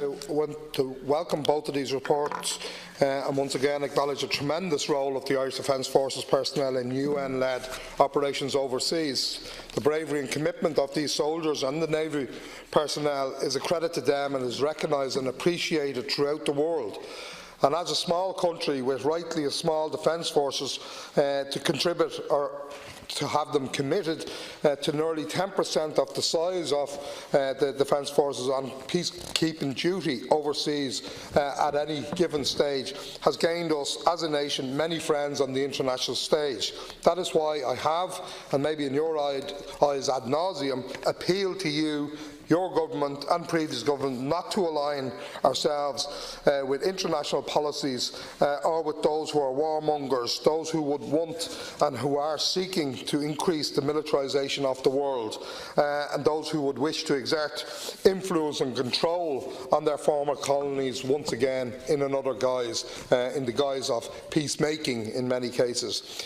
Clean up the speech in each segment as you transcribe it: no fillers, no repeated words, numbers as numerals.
I want to welcome both of these reports and once again acknowledge the tremendous role of the Irish Defence Forces personnel in UN-led operations overseas. The bravery and commitment of these soldiers and the Navy personnel is a credit to them and is recognised and appreciated throughout the world. And as a small country with rightly a small defence forces, to contribute or to have them committed to nearly 10% of the size of the Defence Forces on peacekeeping duty overseas at any given stage has gained us as a nation many friends on the international stage. That is why I have, and maybe in your eyes ad nauseum, appealed to you, your government and previous government, not to align ourselves with international policies or with those who are warmongers, those who would want and who are seeking to increase the militarisation of the world, and those who would wish to exert influence and control on their former colonies once again in another guise, in the guise of peacemaking in many cases.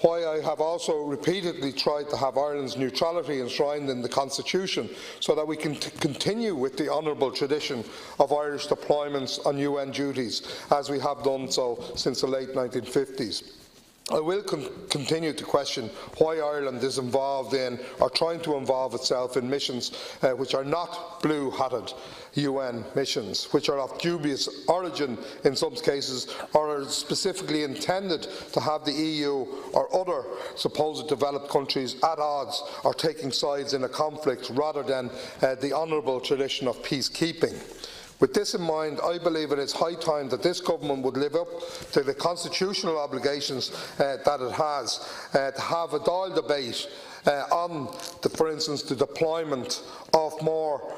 Why I have also repeatedly tried to have Ireland's neutrality enshrined in the Constitution so that we can continue with the honourable tradition of Irish deployments on UN duties, as we have done so since the late 1950s. I will continue to question why Ireland is involved in, or trying to involve itself in, missions which are not blue-hatted UN missions, which are of dubious origin in some cases, or are specifically intended to have the EU or other supposed developed countries at odds or taking sides in a conflict rather than the honourable tradition of peacekeeping. With this in mind, I believe it is high time that this government would live up to the constitutional obligations that it has to have a Dáil debate on, for instance, the deployment of more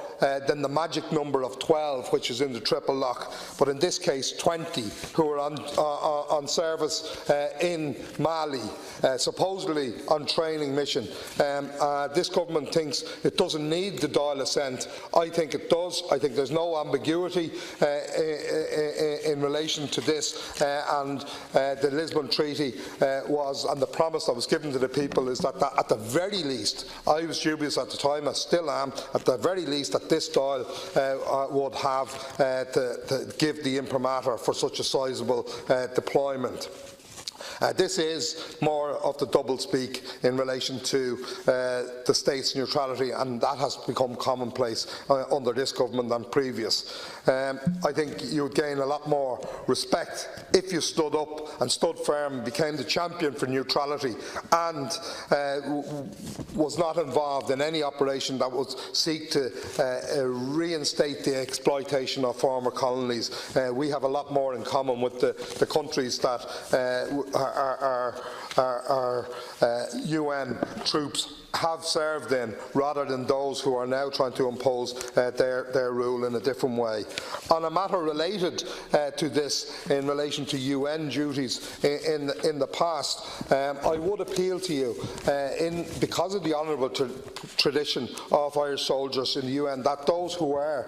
than the magic number of 12, which is in the triple lock, but in this case 20, who are on service in Mali, supposedly on training mission. This government thinks it doesn't need the Dáil assent. I think it does. I think there's no ambiguity in relation to this, and the Lisbon Treaty was, and the promise that was given to the people is that at the very least, I was dubious at the time, I still am, at the very least that this Dáil would have to give the imprimatur for such a sizable deployment. This is more of the doublespeak in relation to the state's neutrality, and that has become commonplace under this government than previous. I think you would gain a lot more respect if you stood up and stood firm, became the champion for neutrality, and was not involved in any operation that would seek to reinstate the exploitation of former colonies. We have a lot more in common with the countries that our UN troops have served in, rather than those who are now trying to impose their rule in a different way. On a matter related to this, in relation to UN duties in the past, I would appeal to you, because of the honourable tradition of Irish soldiers in the UN, that those who are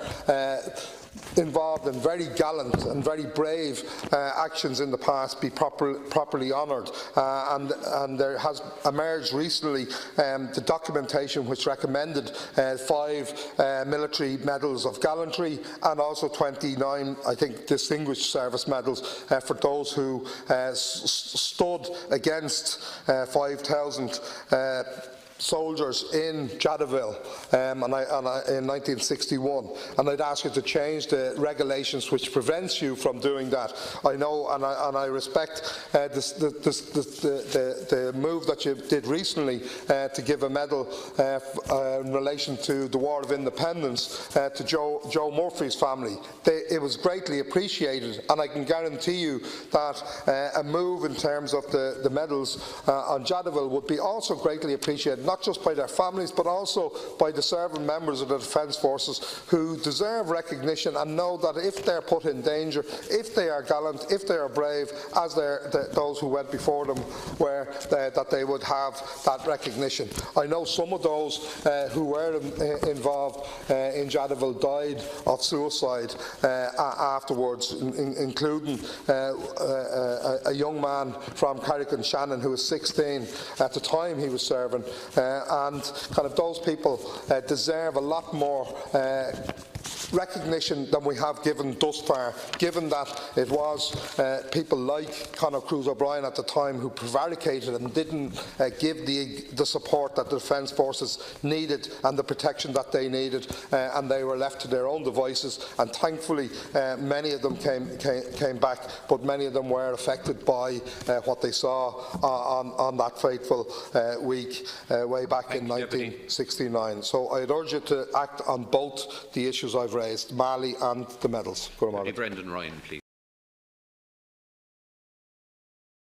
involved in very gallant and very brave actions in the past be properly honoured, and there has emerged recently the documentation which recommended 5 military medals of gallantry and also 29, I think, distinguished service medals for those who stood against 5,000 soldiers in Jadaville in 1961, and I'd ask you to change the regulations which prevents you from doing that. I know and I respect the move that you did recently to give a medal in relation to the War of Independence to Joe Murphy's family. It was greatly appreciated, and I can guarantee you that a move in terms of the medals on Jadaville would be also greatly appreciated, not just by their families but also by the serving members of the Defence Forces, who deserve recognition and know that if they're put in danger, if they are gallant, if they are brave, as those who went before them were, that they would have that recognition. I know some of those who were involved in Jadaville died of suicide afterwards, including a young man from Carrick-on-Shannon who was 16 at the time he was serving, and kind of those people deserve a lot more recognition than we have given thus far, given that it was people like Conor Cruz O'Brien at the time who prevaricated and didn't give the support that the Defence Forces needed and the protection that they needed, and they were left to their own devices. And thankfully, many of them came back, but many of them were affected by what they saw on that fateful week way back in 1969. So I'd urge you to act on both the issues I've raised, Mali and the medals. Brendan Ryan, please.